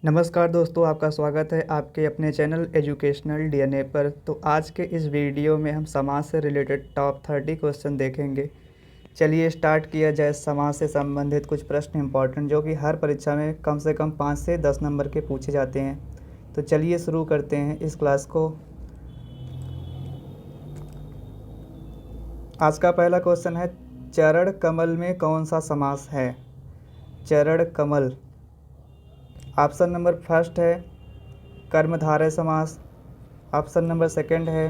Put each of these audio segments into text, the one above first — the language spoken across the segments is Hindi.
नमस्कार दोस्तों, आपका स्वागत है आपके अपने चैनल एजुकेशनल डीएनए पर। तो आज के इस वीडियो में हम समाज से रिलेटेड टॉप 30 क्वेश्चन देखेंगे। चलिए स्टार्ट किया जाए। समाज से संबंधित कुछ प्रश्न इंपॉर्टेंट जो कि हर परीक्षा में कम से कम 5 से 10 नंबर के पूछे जाते हैं। तो चलिए शुरू करते हैं इस क्लास को। आज का पहला क्वेश्चन है, चरण कमल में कौन सा समास है? चरण कमल, ऑप्शन नंबर फर्स्ट है कर्मधारय समास, ऑप्शन नंबर सेकंड है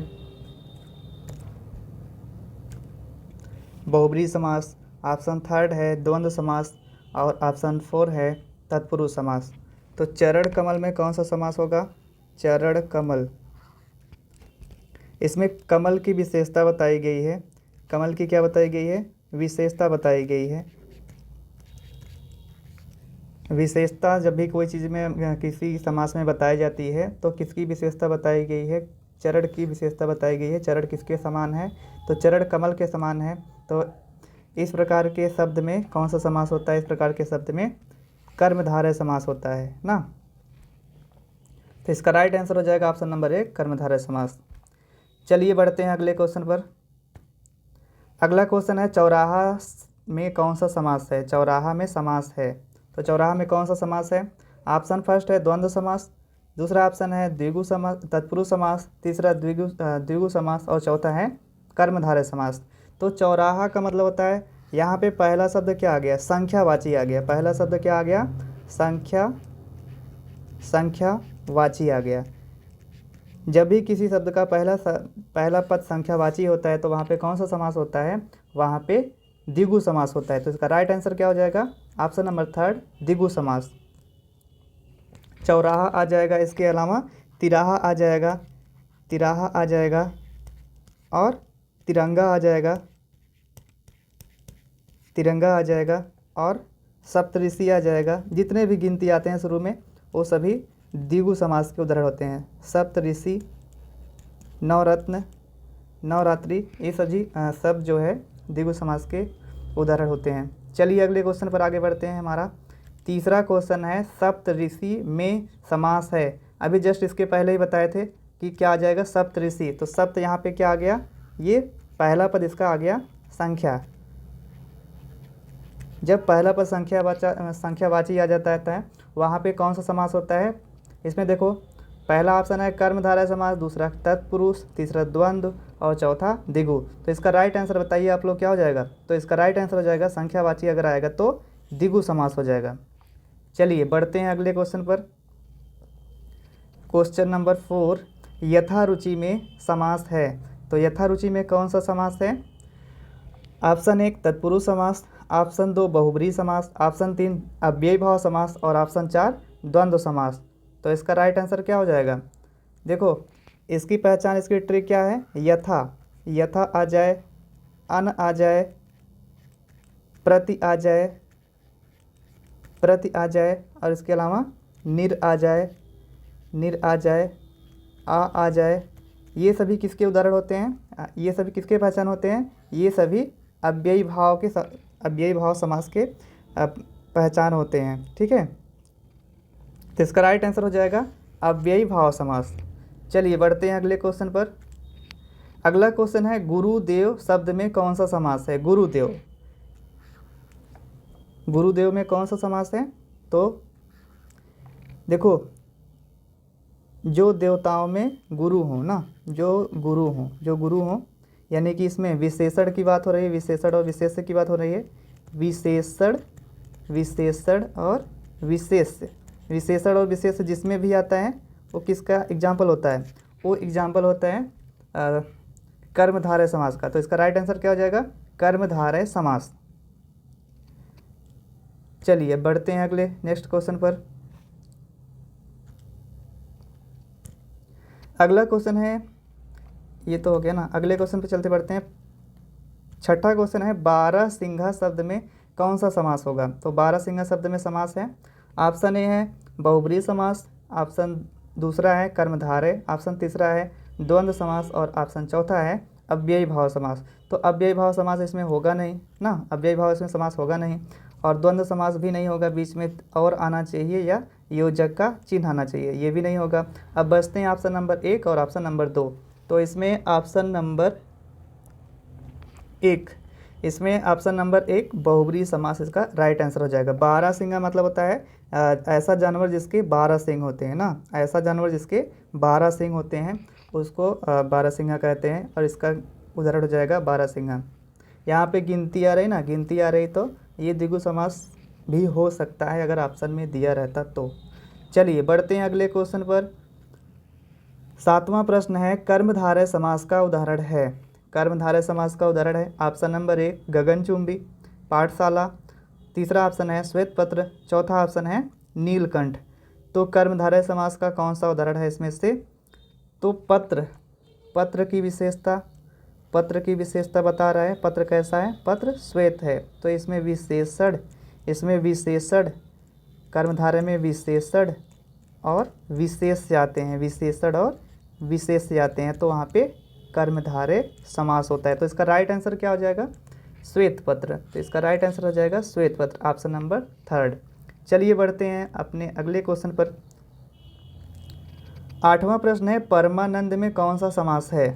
बहुब्रीहि समास, ऑप्शन थर्ड है द्वंद्व समास और ऑप्शन फोर है तत्पुरुष समास। तो चरण कमल में कौन सा समास होगा? चरण कमल, इसमें कमल की विशेषता बताई गई है। कमल की क्या बताई गई है? विशेषता बताई गई है। विशेषता जब भी कोई चीज़ में किसी समास में बताई जाती है तो किसकी विशेषता बताई गई है? चरण की विशेषता बताई गई है। चरण किसके समान है? तो चरण कमल के समान है। तो इस प्रकार के शब्द में कौन सा समास होता है? इस प्रकार के शब्द में कर्मधारय समास होता है ना। तो इसका राइट आंसर हो जाएगा ऑप्शन नंबर 1 कर्मधारय समास। चलिए बढ़ते हैं अगले क्वेश्चन पर। अगला क्वेश्चन है, चौराहा में कौन सा समास है? चौराहा में समास है। तो चौराहा में कौन सा समास है? ऑप्शन फर्स्ट है द्वंद्व समास, दूसरा ऑप्शन है द्विगु समास तत्पुरुष समास, तीसरा द्विगु समास और चौथा है कर्मधारय समास। तो चौराहा का मतलब होता है, यहाँ पे पहला शब्द क्या आ गया? संख्यावाची आ गया। पहला शब्द क्या आ गया? संख्यावाची आ गया। जब भी किसी शब्द का पहला पद संख्यावाची होता है तो वहाँ पे कौन सा समास होता है? वहाँ पे द्विगु समास होता है। तो इसका राइट आंसर क्या हो जाएगा? ऑप्शन नंबर थर्ड द्विगु समास। चौराहा आ जाएगा, इसके अलावा तिराहा आ जाएगा, तिराहा आ जाएगा और तिरंगा आ जाएगा, तिरंगा आ जाएगा और सप्तऋषि आ जाएगा। जितने भी गिनती आते हैं शुरू में वो सभी द्विगु समास के उदाहरण होते हैं। सप्तऋषि, नवरत्न, नवरात्रि, ये सभी सब जो है द्विगु समास के उदाहरण होते हैं। चलिए अगले क्वेश्चन पर आगे बढ़ते हैं। हमारा तीसरा क्वेश्चन है, सप्तऋषि में समास है। अभी जस्ट इसके पहले ही बताए थे कि क्या आ जाएगा? सप्तऋषि। तो सप्त यहाँ पे क्या आ गया? ये पहला पद इसका आ गया संख्या। जब पहला पद संख्यावाची आ जाता है वहाँ पे कौन सा समास होता है? इसमें देखो, पहला ऑप्शन है कर्मधारय समास, दूसरा तत्पुरुष, तीसरा द्वंद्व और चौथा द्विगु। तो इसका राइट आंसर बताइए आप लोग, क्या हो जाएगा? तो इसका राइट आंसर हो जाएगा संख्यावाची अगर आएगा तो द्विगु समास हो जाएगा। चलिए बढ़ते हैं अगले क्वेश्चन पर। क्वेश्चन नंबर 4, यथारुचि में समास है। तो यथारुचि में कौन सा समास है? ऑप्शन 1 तत्पुरुष समास, ऑप्शन 2 बहुब्रीहि समास, ऑप्शन 3 अव्ययी भाव समास और ऑप्शन 4 द्वंद्व समास। तो इसका राइट आंसर क्या हो जाएगा? देखो, इसकी पहचान, इसकी ट्रिक क्या है? यथा आ जाए, अन आ जाए, प्रति आ जाए और इसके अलावा निर आ जाए, आ जाए। ये सभी किसके उदाहरण होते हैं? ये सभी किसके पहचान होते हैं? ये सभी अव्ययी भाव समास के पहचान होते हैं। ठीक है, तो इसका राइट आंसर हो जाएगा अव्ययी भाव समास। चलिए बढ़ते हैं अगले क्वेश्चन पर। अगला क्वेश्चन है, गुरुदेव शब्द में कौन सा समास है? गुरुदेव में कौन सा समास है? तो देखो, जो देवताओं में गुरु हो ना, जो गुरु हो, यानी कि इसमें विशेषण की बात हो रही है, विशेषण और विशेष्य की बात हो रही है। विशेषण और विशेष्य जिसमें भी आता है वो किसका एग्जाम्पल होता है? वो एग्जाम्पल होता है कर्मधारय समास का। तो इसका राइट आंसर क्या हो जाएगा? कर्मधारय समास। चलिए बढ़ते हैं अगले नेक्स्ट क्वेश्चन पर। अगला क्वेश्चन है, ये तो हो गया ना। अगले क्वेश्चन पे चलते बढ़ते हैं। छठा क्वेश्चन है, बारहसिंघा शब्द में कौन सा समास होगा? तो बारहसिंघा शब्द में समास है, ऑप्शन ए है बहुब्रीहि समास, ऑप्शन दूसरा है कर्मधारय, ऑप्शन तीसरा है द्वंद्व समास और ऑप्शन चौथा है अव्ययी भाव समास। तो अव्ययी भाव समास इसमें होगा नहीं ना, अव्ययी भाव इसमें समास होगा नहीं और द्वंद्व समास भी नहीं होगा, बीच में और आना चाहिए या योजक का चिन्ह आना चाहिए, ये भी नहीं होगा। अब बचते हैं ऑप्शन नंबर 1 और ऑप्शन नंबर 2। तो इसमें ऑप्शन नंबर 1, इसमें ऑप्शन नंबर 1 बहुब्रीहि समास इसका राइट आंसर हो जाएगा। बारहसिंगा मतलब होता है ऐसा जानवर जिसके 12 सींग होते हैं ना, ऐसा जानवर जिसके 12 सींग होते हैं उसको बारहसिंगा कहते हैं, और इसका उदाहरण हो जाएगा बारहसिंगा। यहाँ पे गिनती आ रही ना, गिनती आ रही तो ये द्विगु समास भी हो सकता है अगर ऑप्शन में दिया रहता तो। चलिए बढ़ते हैं अगले क्वेश्चन पर। 7वां प्रश्न है, कर्मधारय समास का उदाहरण है। कर्मधारय समास का उदाहरण है ऑप्शन नंबर 1 गगनचुंबी, पाठशाला, तीसरा ऑप्शन है श्वेतपत्र, चौथा ऑप्शन है नीलकंठ। तो कर्मधारय समास का कौन सा उदाहरण है इसमें से? तो पत्र, पत्र की विशेषता, पत्र की विशेषता बता रहा है। पत्र कैसा है? पत्र श्वेत है। तो इसमें विशेषण, इसमें विशेषण, कर्मधारय में विशेषण और विशेष आते हैं, विशेषण और विशेष आते हैं, तो वहाँ पे कर्मधारय समास होता है। तो इसका राइट आंसर क्या हो जाएगा? श्वेतपत्र। तो इसका राइट आंसर हो जाएगा श्वेतपत्र, ऑप्शन नंबर 3। चलिए बढ़ते हैं अपने अगले क्वेश्चन पर। 8वां प्रश्न है, परमानंद में कौन सा समास है?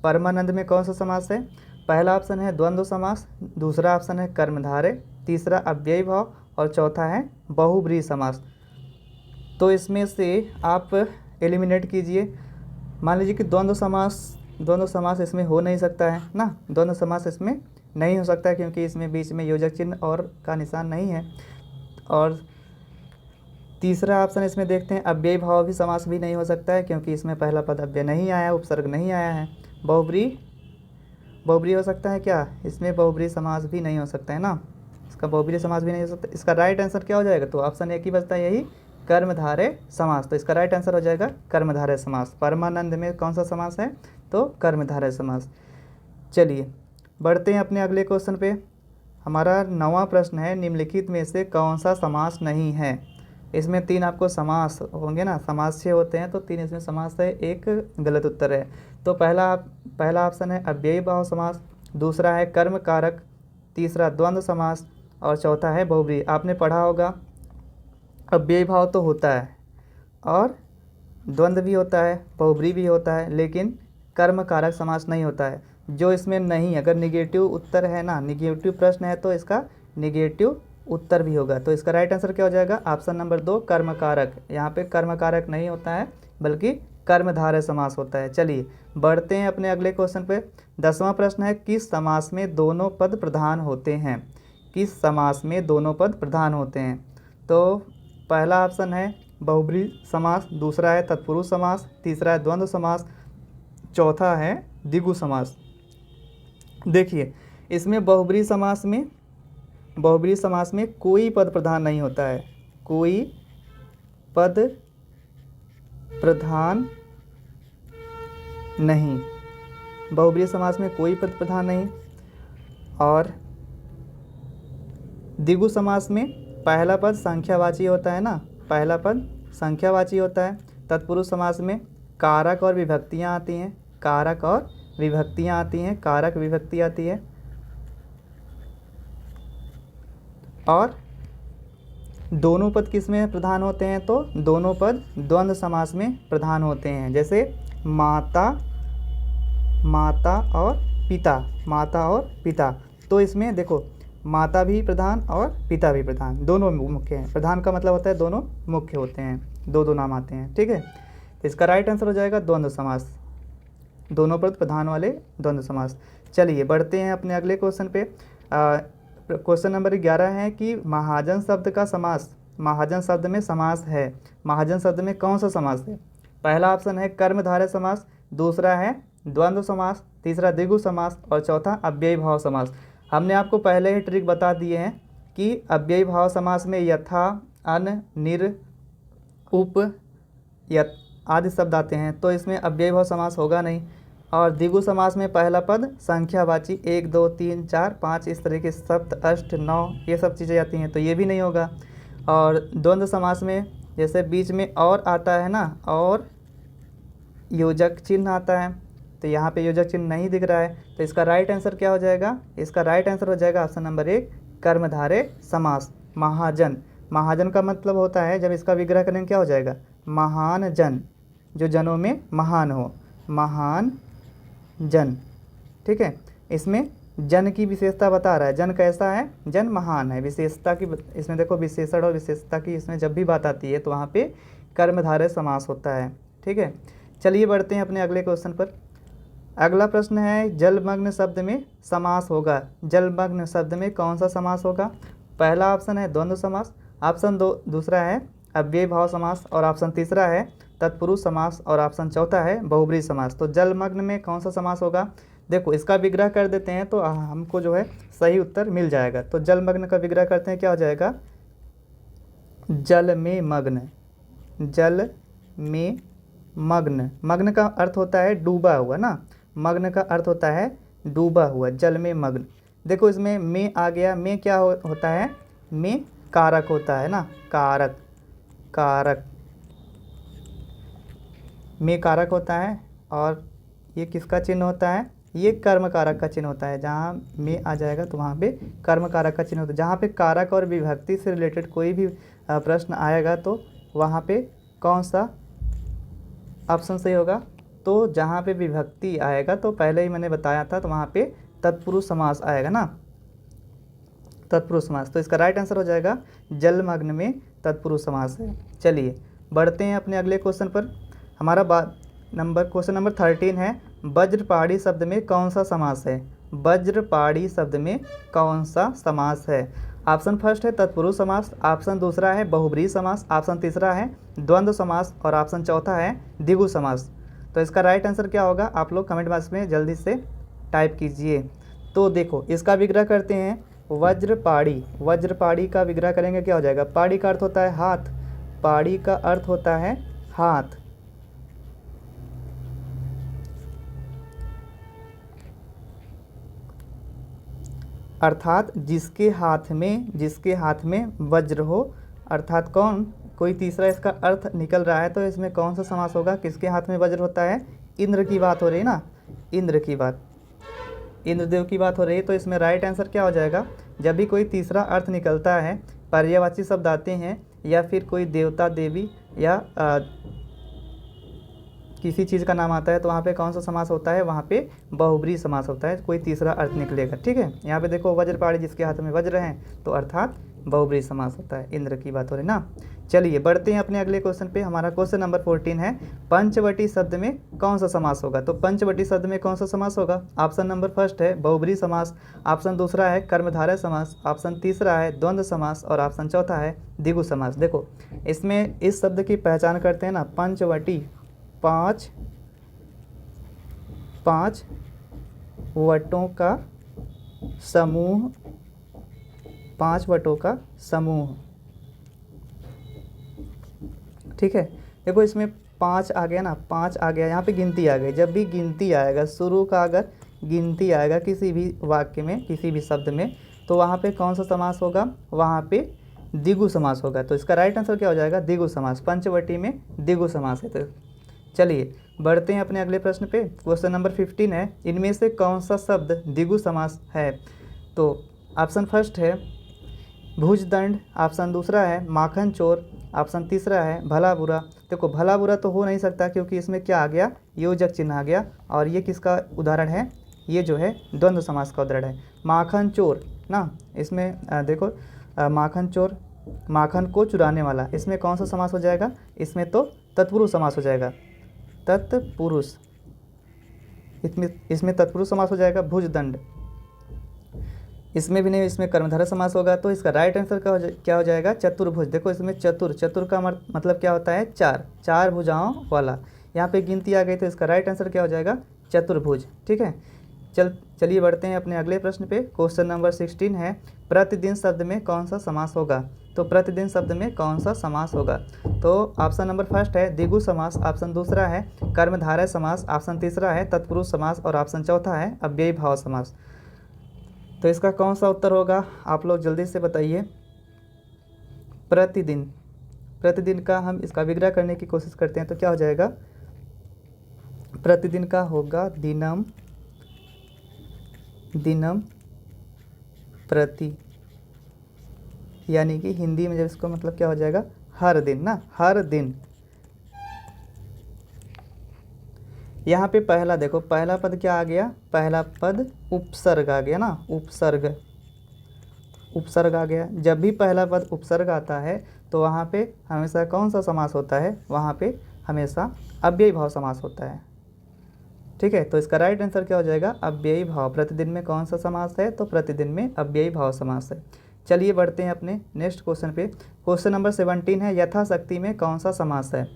परमानंद में कौन सा समास है? पहला ऑप्शन है द्वंद्व समास, दूसरा ऑप्शन है कर्मधारय, तीसरा अव्ययी भाव और चौथा है बहुब्रीहि समास। तो इसमें से आप एलिमिनेट कीजिए। मान लीजिए कि द्वंद्व समास इसमें हो नहीं सकता है ना, द्वंद्व समास इसमें नहीं हो सकता है क्योंकि इसमें बीच में योजक चिन्ह और का निशान नहीं है। और तीसरा ऑप्शन इसमें देखते हैं, अव्ययी भाव भी समास भी नहीं हो सकता है क्योंकि इसमें पहला पद अव्यय नहीं आया, उपसर्ग नहीं आया है। बहुब्रीहि हो सकता है क्या? इसमें बहुब्रीहि समास भी नहीं हो सकता है ना, इसका बहुब्रीहि समास भी नहीं हो सकता। इसका राइट आंसर क्या हो जाएगा? तो ऑप्शन 1 ही बचता है, यही कर्मधारय समास। तो इसका राइट आंसर हो जाएगा कर्मधारय समास। परमानंद में कौन सा समास है? तो कर्मधारय समास। चलिए बढ़ते हैं अपने अगले क्वेश्चन पे। हमारा 9वां प्रश्न है, निम्नलिखित में से कौन सा समास नहीं है? इसमें 3 आपको समास होंगे ना, समास 6 होते हैं तो 3 इसमें समास है, एक गलत उत्तर है। तो पहला ऑप्शन है अव्ययी भाव समास, दूसरा है कर्म कारक, तीसरा द्वंद्व समास और चौथा है बहुब्रीहि। आपने पढ़ा होगा अव्ययी भाव तो होता है और द्वंद्व भी होता है, बहुब्रीहि भी होता है, लेकिन कर्म कारक समास नहीं होता है। जो इसमें नहीं, अगर निगेटिव उत्तर है ना, निगेटिव प्रश्न है तो इसका निगेटिव उत्तर भी होगा। तो इसका राइट आंसर क्या हो जाएगा? ऑप्शन नंबर 2 कर्म कारक। यहाँ पे कर्म कारक नहीं होता है बल्कि कर्मधारय समास होता है। चलिए बढ़ते हैं अपने अगले क्वेश्चन पे। 10वां प्रश्न है, किस समास में दोनों पद प्रधान होते हैं? किस समास में दोनों पद प्रधान होते हैं? तो पहला ऑप्शन है बहुब्रीहि समास, दूसरा है तत्पुरुष समास, तीसरा है द्वंद्व समास, चौथा है द्विगु समास। देखिए इसमें बहुब्रीहि समास में कोई पद प्रधान नहीं होता है, कोई पद प्रधान नहीं, बहुब्रीहि समास में कोई पद प्रधान नहीं। और द्विगु समास में पहला पद संख्यावाची होता है ना, पहला पद संख्यावाची होता है। तत्पुरुष समास में कारक और विभक्तियाँ आती हैं, कारक और विभक्तियाँ आती हैं, कारक विभक्ति आती है। और दोनों पद किस में प्रधान होते हैं? तो दोनों पद द्वंद्व समास में प्रधान होते हैं। जैसे माता, माता और पिता, माता और पिता। तो इसमें देखो माता भी प्रधान और पिता भी प्रधान, दोनों मुख्य हैं। प्रधान का मतलब होता है दोनों मुख्य होते हैं, दो नाम आते हैं, ठीक है। तो इसका राइट आंसर हो जाएगा द्वंद्व समास, दोनों पद प्रधान वाले द्वंद्व समास। चलिए बढ़ते हैं अपने अगले क्वेश्चन पे। क्वेश्चन नंबर 11 है कि महाजन शब्द का समास, महाजन शब्द में समास है, महाजन शब्द में कौन सा समास है? पहला ऑप्शन है कर्मधारय समास, दूसरा है द्वंद्व समास, तीसरा द्विगु समास और चौथा अव्ययी भाव समास। हमने आपको पहले ही ट्रिक बता दिए हैं कि अव्ययी भाव समास में यथा, अन, निर, उप, यत आदि शब्द आते हैं, तो इसमें अव्ययी भाव समास होगा नहीं। और द्विगु समास में पहला पद संख्यावाची 1, 2, 3, 4, 5 इस तरह के सप्त, अष्ट, 9 ये सब चीज़ें आती हैं, तो ये भी नहीं होगा। और द्वंद्व समास में जैसे बीच में और आता है ना, और योजक चिन्ह आता है, तो यहाँ पे योजक चिन्ह नहीं दिख रहा है, तो इसका राइट आंसर क्या हो जाएगा? इसका राइट आंसर हो जाएगा ऑप्शन नंबर 1 कर्मधारय समास। महाजन, महाजन का मतलब होता है, जब इसका विग्रह करेंगे क्या हो जाएगा, महान जन, जो जनों में महान हो, महान जन। ठीक है, इसमें जन की विशेषता बता रहा है, जन कैसा है, जन महान है। विशेषता की इसमें देखो, विशेषण और विशेषता की इसमें जब भी बात आती है तो वहाँ पे कर्मधारय समास होता है। ठीक है, चलिए बढ़ते हैं अपने अगले क्वेश्चन पर। अगला प्रश्न है, जलमग्न शब्द में समास होगा, जलमग्न शब्द में कौन सा समास होगा। पहला ऑप्शन है द्वंद्व समास, ऑप्शन दूसरा है अव्ययी भाव समास, और ऑप्शन तीसरा है तत्पुरुष समास, और ऑप्शन चौथा है बहुब्रीहि समास। तो जलमग्न में कौन सा समास होगा, देखो इसका विग्रह कर देते हैं तो हमको जो है सही उत्तर मिल जाएगा। तो जलमग्न का विग्रह करते हैं, क्या हो जाएगा, जल में मग्न, जल में मग्न। मग्न का अर्थ होता है डूबा हुआ ना, मग्न का अर्थ होता है डूबा हुआ, जल में मग्न। देखो इसमें में आ गया, में क्या होता है, में कारक होता है ना, कारक, कारक में कारक होता है। और ये किसका चिन्ह होता है, ये कर्म कारक का चिन्ह होता है। जहाँ में आ जाएगा तो वहाँ पे कर्म कारक का चिन्ह होता है। जहाँ पे कारक और विभक्ति से रिलेटेड कोई भी प्रश्न आएगा तो वहाँ पे कौन सा ऑप्शन सही होगा, तो जहाँ पे विभक्ति आएगा तो पहले ही मैंने बताया था, तो वहाँ पे तत्पुरुष समास आएगा ना, तत्पुरुष समास। तो इसका राइट आंसर हो जाएगा जलमग्न में तत्पुरुष समास है। चलिए बढ़ते हैं अपने अगले क्वेश्चन पर। हमारा क्वेश्चन नंबर 13 है, वज्रपाणी शब्द में कौन सा समास है, वज्रपाणी शब्द में कौन सा समास है। ऑप्शन फर्स्ट है तत्पुरुष समास, ऑप्शन दूसरा है बहुब्रीहि समास, ऑप्शन तीसरा है द्वंद्व समास, और ऑप्शन चौथा है द्विगु समास। तो इसका राइट आंसर क्या होगा, आप लोग कमेंट बॉक्स में जल्दी से टाइप कीजिए। तो देखो इसका विग्रह करते हैं, वज्रपाणी, वज्रपाणी का विग्रह करेंगे क्या हो जाएगा, पाणी का अर्थ होता है हाथ, पाणी का अर्थ होता है हाथ। अर्थात जिसके हाथ में वज्र हो, अर्थात कौन, कोई तीसरा इसका अर्थ निकल रहा है। तो इसमें कौन सा समास होगा, किसके हाथ में वज्र होता है, इंद्र की बात हो रही है ना, इंद्र की बात, इंद्रदेव की बात हो रही है। तो इसमें राइट आंसर क्या हो जाएगा, जब भी कोई तीसरा अर्थ निकलता है, पर्यायवाची शब्द आते हैं, या फिर कोई देवता देवी या किसी चीज़ का नाम आता है, तो वहाँ पे कौन सा समास होता है, वहाँ पे बहुब्रीहि समास होता है, कोई तीसरा अर्थ निकलेगा। ठीक है, यहाँ पे देखो वज्रपाणी, जिसके हाथ में वज्र हैं, तो अर्थात बहुब्रीहि समास होता है, इंद्र की बात हो रही ना। चलिए बढ़ते हैं अपने अगले क्वेश्चन पे। हमारा क्वेश्चन नंबर 14 है, पंचवटी शब्द में कौन सा समास होगा। तो पंचवटी शब्द में कौन सा समास होगा, ऑप्शन नंबर फर्स्ट है बहुब्रीहि समास, ऑप्शन दूसरा है कर्मधारय समास, ऑप्शन तीसरा है द्वंद्व समास, और ऑप्शन चौथा है द्विगु समास। देखो इसमें इस शब्द की पहचान करते हैं ना, पंचवटी, पाँच वटों का समूह, 5 वटों का समूह। ठीक है, देखो इसमें 5 आ गया ना, 5 आ गया, यहाँ पे गिनती आ गई। जब भी गिनती आएगा, शुरू का अगर गिनती आएगा किसी भी वाक्य में, किसी भी शब्द में, तो वहाँ पे कौन सा समास होगा, वहाँ पे द्विगु समास होगा। तो इसका राइट आंसर क्या हो जाएगा, द्विगु समास, पंचवटी में द्विगु समास है। तो चलिए बढ़ते हैं अपने अगले प्रश्न पे। क्वेश्चन नंबर 15 है, इनमें से कौन सा शब्द द्विगु समास है। तो ऑप्शन फर्स्ट है भुजदंड, ऑप्शन दूसरा है माखन चोर, ऑप्शन तीसरा है भला बुरा। देखो भला बुरा तो हो नहीं सकता, क्योंकि इसमें क्या आ गया, योजक चिन्ह आ गया, और ये किसका उदाहरण है, ये जो है द्वंद्व समास का उदाहरण है। माखन चोर ना, इसमें देखो माखन चोर, माखन को चुराने वाला, इसमें कौन सा समास हो जाएगा, इसमें तो तत्पुरुष समास हो जाएगा, तत्पुरुष, इसमें तत्पुरुष समास हो जाएगा। भुजदंड, इसमें भी नहीं, इसमें कर्मधारय समास होगा। तो इसका राइट आंसर क्या हो जाएगा, चतुर्भुज। देखो इसमें चतुर का मतलब क्या होता है, चार भुजाओं वाला, यहाँ पे गिनती आ गई, तो इसका राइट आंसर क्या हो जाएगा, चतुर्भुज। ठीक है, चलिए बढ़ते हैं अपने अगले प्रश्न पे। क्वेश्चन नंबर 16 है, प्रतिदिन शब्द में कौन सा समास होगा। तो प्रतिदिन शब्द में कौन सा समास होगा। तो ऑप्शन नंबर फर्स्ट है द्विगु समास, ऑप्शन दूसरा है कर्मधारय समास, ऑप्शन तीसरा है तत्पुरुष समास, और ऑप्शन चौथा है अव्ययी भाव समास। तो इसका कौन सा उत्तर होगा, आप लोग जल्दी से बताइए। प्रतिदिन का हम इसका विग्रह करने की कोशिश करते हैं, तो क्या हो जाएगा, प्रतिदिन का होगा दिनम प्रति। यानी कि हिंदी में जब इसको मतलब क्या हो जाएगा, हर दिन ना, हर दिन। यहाँ पे पहला देखो, पहला पद क्या आ गया, पहला पद उपसर्ग आ गया ना, उपसर्ग, उपसर्ग आ गया। जब भी पहला पद उपसर्ग आता है तो वहाँ पे हमेशा कौन सा समास होता है, वहाँ पे हमेशा अव्ययी भाव समास होता है। ठीक है, तो इसका राइट आंसर क्या हो जाएगा, अव्ययी भाव। प्रतिदिन में कौन सा समास है, तो प्रतिदिन में अव्ययी भाव समास है। चलिए बढ़ते हैं अपने नेक्स्ट क्वेश्चन पे। क्वेश्चन नंबर 17 है, यथाशक्ति में कौन सा समास है।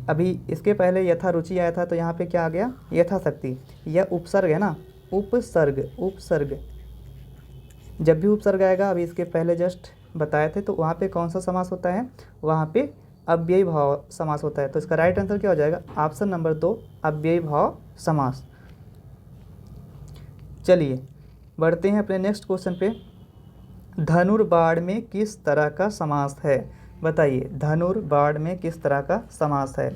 अभी इसके पहले यथा रुचि आया था, तो यहाँ पे क्या आ गया, यथाशक्ति। यह उपसर्ग है ना, उपसर्ग, उपसर्ग। जब भी उपसर्ग आएगा, अभी इसके पहले जस्ट बताए थे, तो वहाँ पे कौन सा समास होता है, वहाँ पे अव्ययी भाव समास होता है। तो इसका राइट आंसर क्या हो जाएगा, ऑप्शन नंबर 2, अव्ययी भाव समास। चलिए बढ़ते हैं अपने नेक्स्ट क्वेश्चन पे। धनुर्बाण में किस तरह का समास है, बताइए, धनुर्बाण में किस तरह का समास है।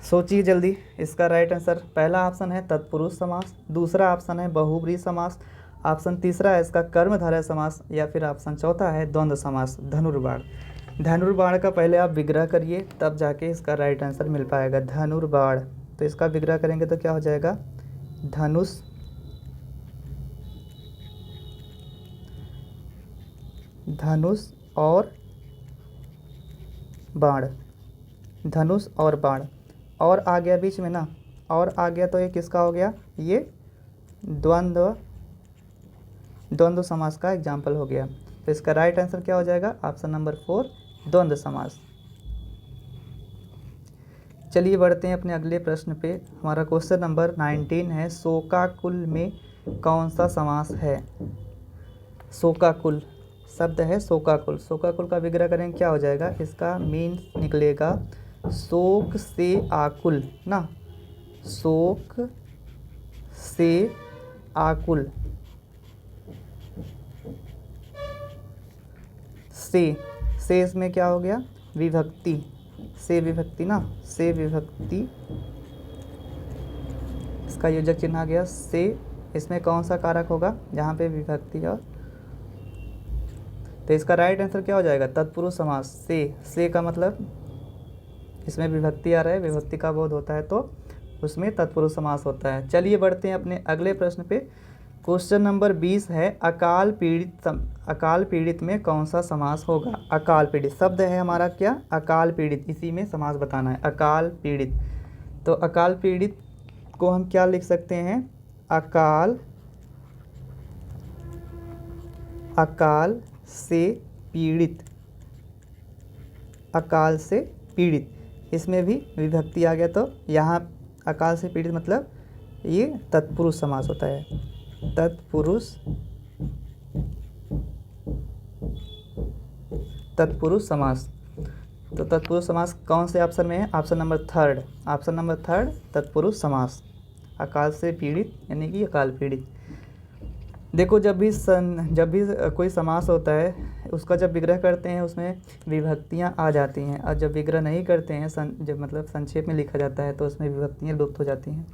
सोचिए जल्दी। इसका राइट आंसर, पहला ऑप्शन है तत्पुरुष समास, दूसरा ऑप्शन है बहुब्रीहि समास, ऑप्शन तीसरा है इसका कर्मधारय समास, या फिर ऑप्शन चौथा है द्वंद्व समास। धनुर्बाण, धनुर्बाण का पहले आप विग्रह करिए, तब जाके इसका राइट आंसर मिल पाएगा। धनुर्बाण, तो इसका विग्रह करेंगे तो क्या हो जाएगा, धनुष, धनुष और बाण, धनुष और बाण, और आ गया बीच में ना, और आ गया तो ये किसका हो गया, ये द्वंद्व, द्वंद्व समास का एग्जाम्पल हो गया। तो इसका राइट आंसर क्या हो जाएगा, ऑप्शन नंबर 4, द्वंद्व समास। चलिए बढ़ते हैं अपने अगले प्रश्न पे। हमारा क्वेश्चन नंबर 19 है, शोकाकुल में कौन सा समास है। शोकाकुल शब्द है, शोकाकुल, शोकाकुल का विग्रह करेंगे क्या हो जाएगा, इसका मीन्स निकलेगा शोक से आकुल ना, शोक से आकुल। से इसमें क्या हो गया, विभक्ति, से विभक्ति ना, से विभक्ति, इसका योजक चिन्ह आ गया से। इसमें कौन सा कारक होगा, जहाँ पे विभक्ति और, तो इसका राइट आंसर क्या हो जाएगा, तत्पुरुष समास। से का मतलब इसमें विभक्ति आ रहा है, विभक्ति का बोध होता है तो उसमें तत्पुरुष समास होता है। चलिए बढ़ते हैं अपने अगले प्रश्न पे। क्वेश्चन नंबर 20 है, अकाल पीड़ित, अकाल पीड़ित में कौन सा समास होगा। अकाल पीड़ित शब्द है हमारा क्या, अकाल पीड़ित, इसी में समास बताना है, अकाल पीड़ित। तो अकाल पीड़ित को हम क्या लिख सकते हैं, अकाल, अकाल से पीड़ित, अकाल से पीड़ित। इसमें भी विभक्ति आ गया, तो यहाँ अकाल से पीड़ित मतलब ये तत्पुरुष समास होता है, तत्पुरुष, तत्पुरुष समास। तो तत्पुरुष समास कौन से ऑप्शन में है, ऑप्शन नंबर 3, ऑप्शन नंबर 3, तत्पुरुष समास। अकाल से पीड़ित यानी कि अकाल पीड़ित। देखो जब भी कोई समास होता है, उसका जब विग्रह करते हैं उसमें विभक्तियां आ जाती हैं, और जब विग्रह नहीं करते हैं, जब मतलब संक्षेप में लिखा जाता है, तो उसमें विभक्तियां लुप्त हो जाती हैं।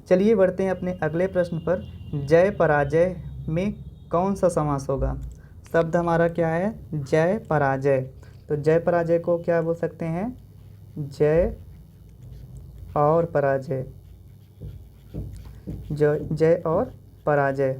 चलिए बढ़ते हैं अपने अगले प्रश्न पर। जय पराजय में कौन सा समास होगा। शब्द हमारा क्या है, जय पराजय। तो जय पराजय को क्या बोल सकते हैं, जय और पराजय, जय और पराजय।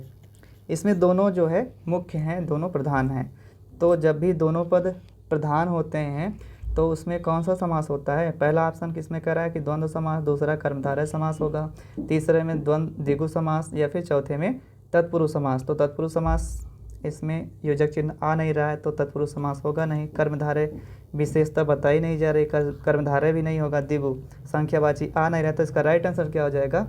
इसमें दोनों जो है मुख्य हैं, दोनों प्रधान हैं। तो जब भी दोनों पद प्रधान होते हैं तो उसमें कौन सा समास होता है। पहला ऑप्शन किसमें कह रहा है कि द्वंद्व समास, दूसरा कर्मधारय समास होगा, तीसरे में द्वंद्व द्विगु समास, या फिर चौथे में तत्पुरुष समास। तो तत्पुरुष समास, इसमें योजक चिन्ह आ नहीं रहा है तो तत्पुरुष समास होगा नहीं। कर्मधारय विशेषता बताई नहीं जा रही, कर्मधारय भी नहीं होगा, द्विगु संख्यावाची आ नहीं रहा, तो इसका राइट आंसर क्या हो जाएगा,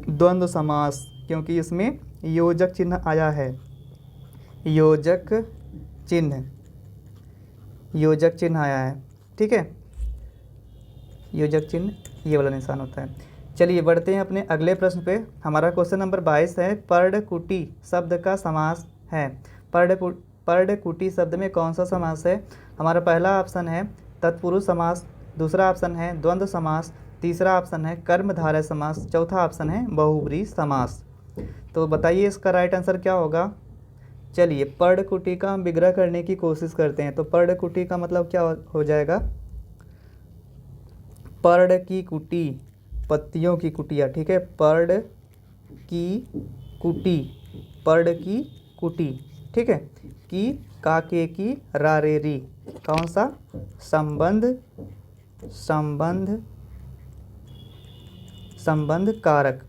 द्वंद्व समास, क्योंकि इसमें योजक चिन्ह आया है, योजक चिन्ह, योजक चिन्ह आया है। ठीक है, योजक चिन्ह ये वाला निशान होता है। चलिए बढ़ते हैं अपने अगले प्रश्न पे। हमारा क्वेश्चन नंबर 22 है, पर्णकुटी शब्द का समास है। पर्णकुटी शब्द में कौन सा समास है। हमारा पहला ऑप्शन है तत्पुरुष समास, दूसरा ऑप्शन है द्वंद्व समास, तीसरा ऑप्शन है कर्मधारय समास, चौथा ऑप्शन है बहुब्रीहि समास। तो बताइए इसका राइट आंसर क्या होगा। चलिए पर्ण कुटी का हम विग्रह करने की कोशिश करते हैं। तो पर्ण कुटी का मतलब क्या हो जाएगा? पर्ण की कुटी, पत्तियों की कुटिया, ठीक है। पर्ण की कुटी, पर्ण की कुटी, ठीक है। की काके की रारेरी, कौन सा? संबंध, संबंध, संबंध कारक।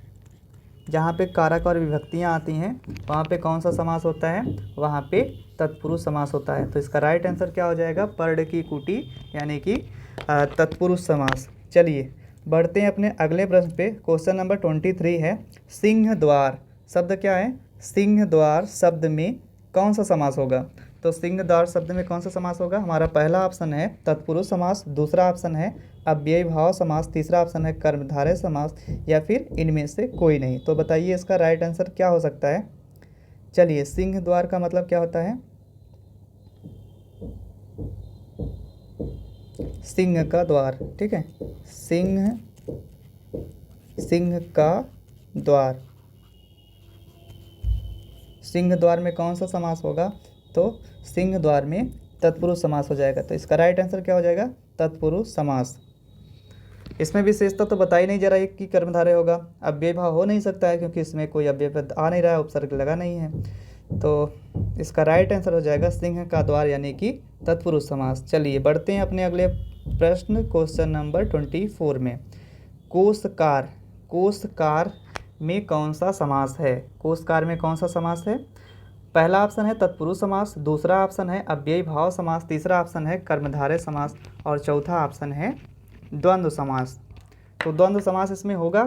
जहाँ पे कारक और विभक्तियाँ आती हैं वहाँ पे कौन सा समास होता है? वहाँ पे तत्पुरुष समास होता है। तो इसका राइट आंसर क्या हो जाएगा? पर्ण की कुटी यानी कि तत्पुरुष समास। चलिए बढ़ते हैं अपने अगले प्रश्न पे। क्वेश्चन नंबर 23 है, सिंह द्वार शब्द क्या है? सिंह द्वार शब्द में कौन सा समास होगा? तो सिंह द्वार शब्द में कौन सा समास होगा? हमारा पहला ऑप्शन है तत्पुरुष समास, दूसरा ऑप्शन है अव्ययी भाव समास, तीसरा ऑप्शन है कर्मधारय समास, या फिर इनमें से कोई नहीं। तो बताइए इसका राइट आंसर क्या हो सकता है? चलिए सिंह द्वार का मतलब क्या होता है? सिंह का द्वार, ठीक है। सिंह, सिंह का द्वार, सिंह द्वार में कौन सा समास होगा? तो सिंह द्वार में तत्पुरुष समास हो जाएगा। तो इसका राइट आंसर क्या हो जाएगा? तत्पुरुष समास। इसमें विशेषता तो बता ही नहीं जा रहा है कि कर्मधारय होगा, अव्यय भाव हो नहीं सकता है क्योंकि इसमें कोई अव्यय पद आ नहीं रहा है, उपसर्ग लगा नहीं है। तो इसका राइट आंसर हो जाएगा सिंह का द्वार यानी कि तत्पुरुष समास। चलिए बढ़ते हैं अपने अगले प्रश्न, क्वेश्चन नंबर 24 में। कोशकार, कोशकार में कौन सा समास है? कोशकार में कौन सा समास है? पहला ऑप्शन है तत्पुरुष समास, दूसरा ऑप्शन है अव्ययी भाव समास, तीसरा ऑप्शन है कर्मधारय समास और चौथा ऑप्शन है द्वंद्व समास। तो द्वंद्व समास इसमें होगा?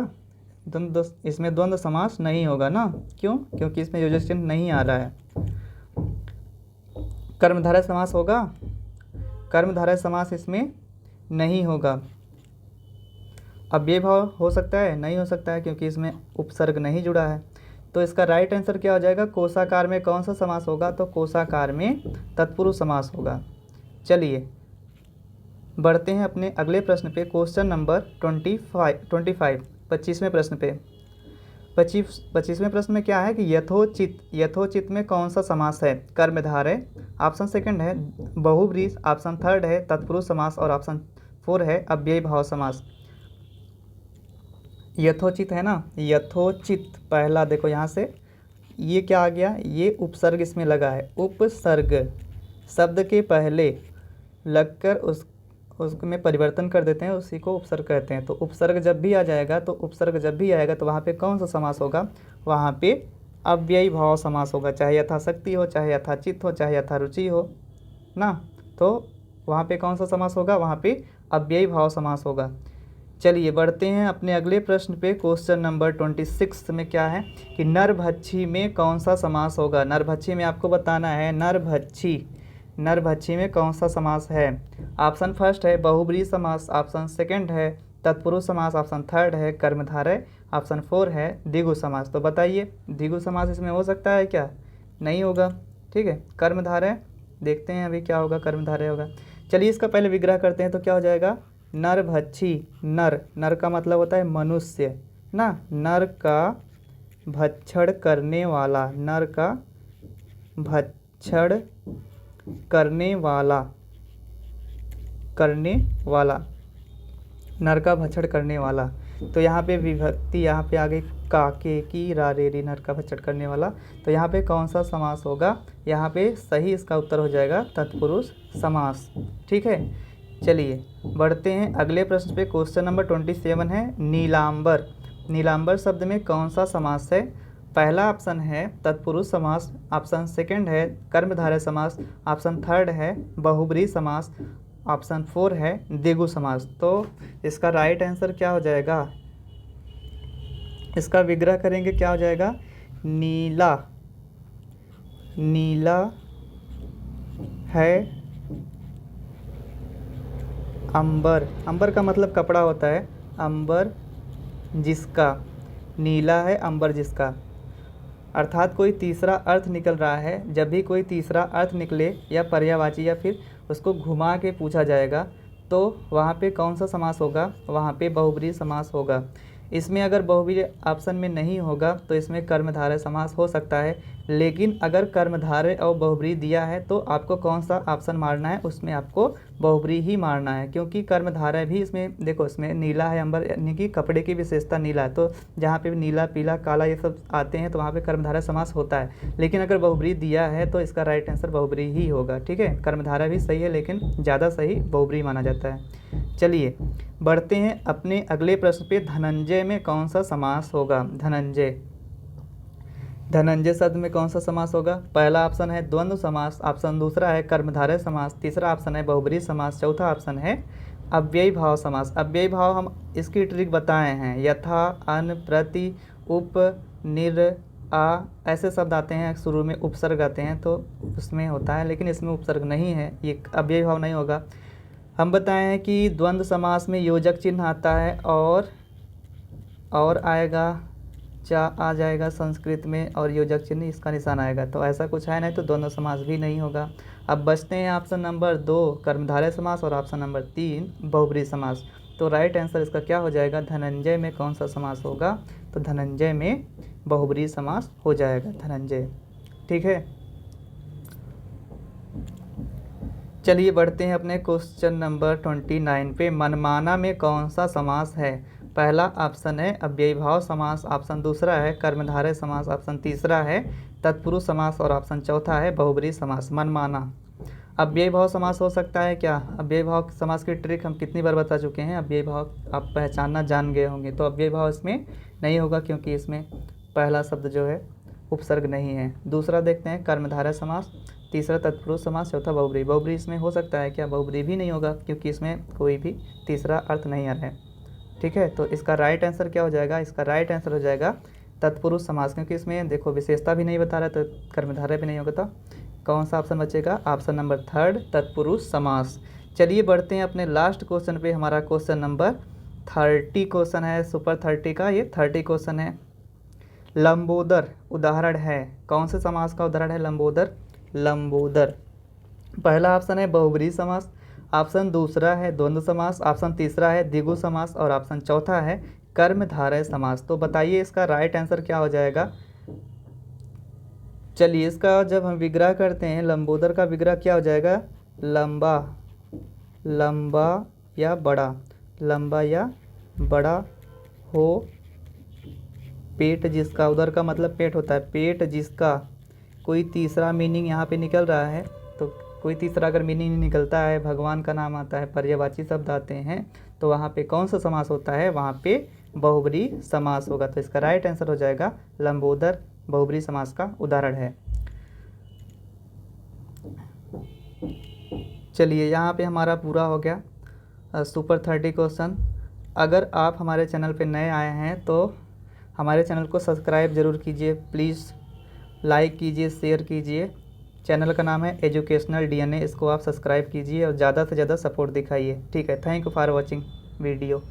इसमें द्वंद्व समास नहीं होगा ना। क्यों? क्योंकि इसमें योजक चिन्ह नहीं आ रहा है। कर्मधारय समास होगा? कर्मधारय समास इसमें नहीं होगा। अव्यय भाव हो सकता है? नहीं हो सकता है क्योंकि इसमें उपसर्ग नहीं जुड़ा है। तो इसका राइट आंसर क्या हो जाएगा? कोशाकार में कौन सा समास होगा? तो कोशाकार में तत्पुरुष समास होगा। चलिए बढ़ते हैं अपने अगले प्रश्न पे, क्वेश्चन नंबर 25वें प्रश्न पे। 25वें प्रश्न में क्या है कि यथोचित, यथोचित में कौन सा समास है? कर्मधारय, ऑप्शन सेकंड है बहुब्रीहि, ऑप्शन थर्ड है तत्पुरुष समास और ऑप्शन 4 है अव्ययी भाव समास। यथोचित है ना, यथोचित पहला देखो यहाँ से ये क्या आ गया? ये उपसर्ग इसमें लगा है। उपसर्ग शब्द के पहले लगकर उसमें परिवर्तन कर देते हैं, उसी को उपसर्ग कहते हैं। तो उपसर्ग जब भी आ जाएगा, तो उपसर्ग जब भी आएगा तो वहाँ पे कौन सा समास होगा? वहाँ पे अव्ययी भाव समास होगा, चाहे यथाशक्ति हो, चाहे यथाचित हो, चाहे यथारुचि हो ना। तो वहाँ पे कौन सा समास होगा? वहाँ पे अव्ययी भाव समास होगा। चलिए बढ़ते हैं अपने अगले प्रश्न पे, क्वेश्चन नंबर 26 में क्या है कि नरभक्षी में कौन सा समास होगा? नरभक्षी में आपको बताना है नरभक्षी, नरभक्षी में कौन सा समास है? ऑप्शन फर्स्ट है बहुब्रीहि समास, ऑप्शन सेकंड है तत्पुरुष समास, ऑप्शन थर्ड है कर्मधारय, ऑप्शन 4 है द्विगु समास। तो बताइए द्विगु समास इसमें हो सकता है क्या? नहीं होगा, ठीक है। कर्मधारय देखते हैं अभी क्या होगा, कर्मधारय होगा। चलिए इसका पहले विग्रह करते हैं। तो क्या हो जाएगा? नरभक्षी, नर, नर का मतलब होता है मनुष्य ना, नर का भक्षण करने वाला, नर का भक्षण करने वाला, करने वाला, नर का भक्षण करने वाला। तो यहाँ पे विभक्ति यहाँ पे आ गई काके की रारेरी, नर का भक्षण करने वाला। तो यहाँ पे कौन सा समास होगा? यहाँ पे सही इसका उत्तर हो जाएगा तत्पुरुष समास, ठीक है। चलिए बढ़ते हैं अगले प्रश्न पे, क्वेश्चन नंबर 27 है नीलांबर। नीलांबर शब्द में कौन सा समास है? पहला ऑप्शन है तत्पुरुष समास, ऑप्शन सेकंड है कर्मधारय समास, ऑप्शन थर्ड है बहुब्रीहि समास, ऑप्शन 4 है द्विगु समास। तो इसका राइट आंसर क्या हो जाएगा? इसका विग्रह करेंगे, क्या हो जाएगा? नीला, नीला है अंबर, अंबर का मतलब कपड़ा होता है, अंबर जिसका, नीला है अंबर जिसका। अर्थात कोई तीसरा अर्थ निकल रहा है। जब भी कोई तीसरा अर्थ निकले या पर्यायवाची या फिर उसको घुमा के पूछा जाएगा तो वहाँ पे कौन सा समास होगा? वहाँ पे बहुब्रीहि समास होगा। इसमें अगर बहुब्रीहि ऑप्शन में नहीं होगा तो इसमें कर्मधारय समास हो सकता है, लेकिन अगर कर्मधारय और बहुब्रीहि दिया है तो आपको कौन सा ऑप्शन मारना है, उसमें आपको बहुब्रीहि ही मारना है, क्योंकि कर्मधारय भी इसमें देखो, इसमें नीला है अंबर, यानी कि कपड़े की विशेषता नीला है, तो जहाँ पे भी नीला, पीला, काला ये सब आते हैं तो वहाँ पे कर्मधारय समास होता है। लेकिन अगर बहुब्रीहि दिया है तो इसका राइट आंसर बहुब्रीहि ही होगा। ठीक है, कर्मधारय भी सही है लेकिन ज़्यादा सही बहुब्रीहि माना जाता है। चलिए बढ़ते हैं अपने अगले प्रश्न पे। धनंजय में कौन सा समास होगा? धनंजय, धनंजय शब्द में कौन सा समास होगा? पहला ऑप्शन है द्वंद्व समास, ऑप्शन दूसरा है कर्मधारय समास, तीसरा ऑप्शन है बहुब्रीहि समास, चौथा ऑप्शन है अव्ययी भाव समास। अव्ययी भाव हम इसकी ट्रिक बताए हैं, यथा, अन, प्रति, उप, निर, आ, ऐसे शब्द आते हैं, शुरू में उपसर्ग आते हैं तो उसमें होता है, लेकिन इसमें उपसर्ग नहीं है, ये अव्ययी भाव नहीं होगा। हम बताए हैं कि द्वंद्व समास में योजक चिन्ह आता है और आएगा, चा आ जाएगा संस्कृत में और योजक चिन्ह इसका निशान आएगा, तो ऐसा कुछ है नहीं, तो दोनों समास भी नहीं होगा। अब बचते हैं ऑप्शन नंबर 2 कर्मधारय समास और ऑप्शन नंबर 3 बहुब्रीहि समास। तो राइट आंसर इसका क्या हो जाएगा? धनंजय में कौन सा समास होगा? तो धनंजय में बहुब्रीहि समास हो जाएगा, धनंजय। ठीक है, चलिए बढ़ते हैं अपने क्वेश्चन नंबर 29 पे। मनमाना में कौन सा समास है? पहला ऑप्शन है अव्ययी भाव समास, ऑप्शन दूसरा है कर्मधारय समास, ऑप्शन तीसरा है तत्पुरुष समास और ऑप्शन चौथा है बहुब्रीहि समास। मनमाना अव्ययी भाव समास हो सकता है क्या? अव्ययी भाव समास की ट्रिक हम कितनी बार बता चुके हैं, अव्ययी भाव आप पहचानना जान गए होंगे। तो अव्ययी भाव इसमें नहीं होगा क्योंकि इसमें पहला शब्द जो है उपसर्ग नहीं है। दूसरा देखते हैं कर्मधारय समास, तीसरा तत्पुरुष समास, चौथा बहुब्रीहि। बहुब्रीहि इसमें हो सकता है क्या? बहुब्रीहि भी नहीं होगा क्योंकि इसमें कोई भी तीसरा अर्थ नहीं आ रहा है। ठीक है, तो इसका राइट आंसर क्या हो जाएगा? इसका राइट आंसर हो जाएगा तत्पुरुष समास, क्योंकि इसमें देखो विशेषता भी नहीं बता रहा तो कर्मधारय भी नहीं होगा। तो कौन सा ऑप्शन बचेगा? ऑप्शन नंबर 3 तत्पुरुष समास। चलिए बढ़ते हैं अपने लास्ट क्वेश्चन पे। हमारा क्वेश्चन नंबर 30 क्वेश्चन है, सुपर 30 का ये 30 क्वेश्चन है। लंबोदर उदाहरण है, कौन से समास का उदाहरण है लंबोदर? लंबोदर पहला ऑप्शन है बहुब्रीहि समास, ऑप्शन दूसरा है द्वंद्व समास, ऑप्शन तीसरा है द्विगु समास और ऑप्शन चौथा है कर्मधारय समास। तो बताइए इसका राइट आंसर क्या हो जाएगा? चलिए इसका जब हम विग्रह करते हैं, लंबोदर का विग्रह क्या हो जाएगा? लंबा, लंबा या बड़ा, लंबा या बड़ा हो, पेट जिसका, उदर का मतलब पेट होता है, पेट जिसका। कोई तीसरा मीनिंग यहाँ पे निकल रहा है, तो कोई तीसरा अगर मीनिंग नहीं निकलता है, भगवान का नाम आता है, पर्यायवाची शब्द आते हैं, तो वहाँ पे कौन सा समास होता है? वहाँ पे बहुब्रीहि समास होगा। तो इसका राइट आंसर हो जाएगा लंबोदर बहुब्रीहि समास का उदाहरण है। चलिए यहाँ पे हमारा पूरा हो गया सुपर 30 क्वेश्चन। अगर आप हमारे चैनल पे नए आए हैं तो हमारे चैनल को सब्सक्राइब ज़रूर कीजिए, प्लीज़ लाइक कीजिए, शेयर कीजिए। चैनल का नाम है एजुकेशनल DNA, इसको आप सब्सक्राइब कीजिए और ज़्यादा से ज़्यादा सपोर्ट दिखाइए। ठीक है, thank you for watching video.